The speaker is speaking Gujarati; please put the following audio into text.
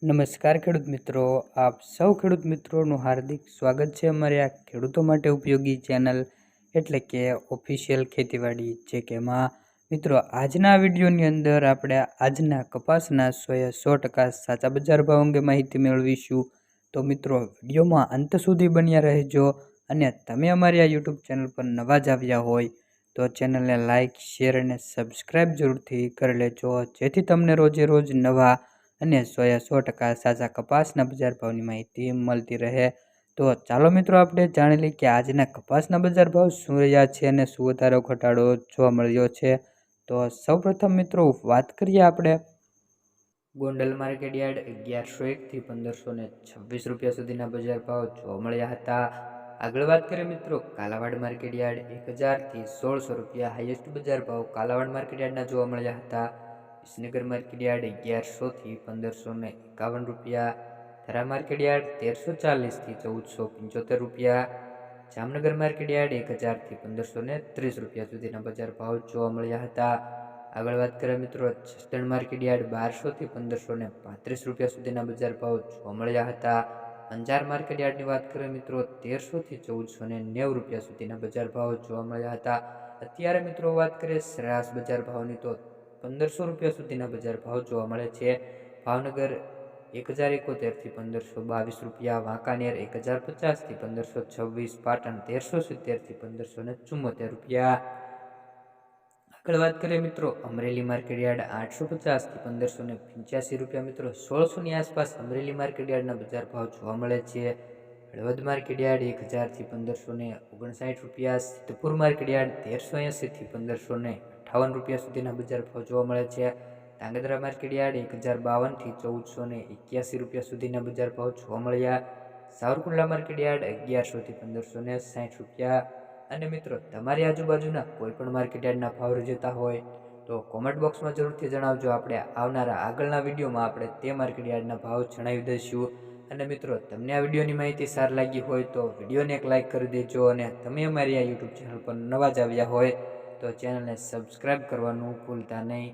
નમસ્કાર ખેડૂત મિત્રો, આપ સૌ ખેડૂત મિત્રોનું હાર્દિક સ્વાગત છે અમારી આ ખેડૂતો માટે ઉપયોગી ચેનલ એટલે કે ઓફિશિયલ ખેતીવાડી જે કે એમાં મિત્રો આજના વિડીયોની અંદર આપણે આજના કપાસના 100% સાચા બજાર ભાવ અંગે માહિતી મેળવીશું. તો મિત્રો વિડીયોમાં અંત સુધી બન્યા રહેજો અને તમે અમારી આ યુટ્યુબ ચેનલ પર નવા જ આવ્યા હોય તો ચેનલને લાઇક, શેર અને સબસ્ક્રાઈબ જરૂરથી કરી લેજો જેથી તમને રોજે રોજ નવા અને 100% સાચા કપાસના બજાર ભાવની માહિતી મળતી રહે. તો ચાલો મિત્રો આપણે જાણી લઈએ કે આજના કપાસના બજાર ભાવ શું રહ્યા છે અને શું વધારો ઘટાડો જોવા મળ્યો છે. તો સૌપ્રથમ મિત્રો વાત કરીએ આપણે ગોંડલ માર્કેટ યાર્ડ 1101 થી 1526 રૂપિયા સુધીના બજાર ભાવ જોવા મળ્યા હતા. આગળ વાત કરીએ મિત્રો કાલાવાડ માર્કેટ યાર્ડ 1000 થી 1600 રૂપિયા હાઈએસ્ટ બજાર ભાવ કાલાવાડ માર્કેટ યાર્ડના જોવા મળ્યા હતા. વિસનગર માર્કેટ યાર્ડ 1100 થી 1551 રૂપિયા, થરા માર્કેટ યાર્ડ 1340 થી 1475 રૂપિયા, જામનગર માર્કેટ યાર્ડ 1000 થી 1530 રૂપિયા સુધીના બજાર ભાવ જોવા મળ્યા હતા. આગળ વાત કરીએ મિત્રો જસદણ માર્કેટ યાર્ડ 1200 થી 1535 રૂપિયા સુધીના બજાર ભાવ જોવા મળ્યા હતા. અંજાર માર્કેટ યાર્ડની વાત કરીએ મિત્રો 1300 થી 1490 રૂપિયા સુધીના બજાર ભાવ જોવા મળ્યા હતા. અત્યારે મિત્રો વાત કરીએ સરેરાશ બજાર ભાવની તો 1500 રૂપિયા સુધીના બજાર ભાવ જોવા મળે છે. ભાવનગર 1071 થી 1522 રૂપિયા, વાંકાનેર 1050 થી 1526, પાટણ 1370 થી 1574 રૂપિયા. આગળ વાત કરીએ મિત્રો અમરેલી માર્કેટ યાર્ડ 850 થી 1585 રૂપિયા. મિત્રો 1600ની આસપાસ અમરેલી માર્કેટ યાર્ડના બજાર ભાવ જોવા મળે છે. હળવદ માર્કેટ યાર્ડ 1000 થી 1559 રૂપિયા, સિદ્ધપુર માર્કેટ યાર્ડ 1380 થી 1558 રૂપિયા સુધીના બજાર ભાવ જોવા મળે છે. ધાંગધ્રા માર્કેટ યાર્ડ 1052 થી 1481 રૂપિયા સુધીના બજાર ભાવ જોવા મળ્યા. સાવરકુંડલા માર્કેટ યાર્ડ 1100 થી 1560 રૂપિયા. અને મિત્રો તમારી આજુબાજુના કોઈ પણ માર્કેટ યાર્ડના ભાવ જોતા હોય તો કોમેન્ટ બોક્સમાં જરૂરથી જણાવજો. આપણે આવનારા આગળના વિડીયોમાં આપણે તે માર્કેટ યાર્ડના ભાવ જણાવી દઈશું. અને મિત્રો તમને આ વિડીયોની માહિતી સારી લાગી હોય તો વિડીયોને એક લાઇક કરી દેજો અને તમે અમારી આ યુટ્યુબ ચેનલ પર નવા જ આવ્યા હોય તો ચેનલને સબસ્ક્રાઈબ કરવાનું ભૂલતા નહીં.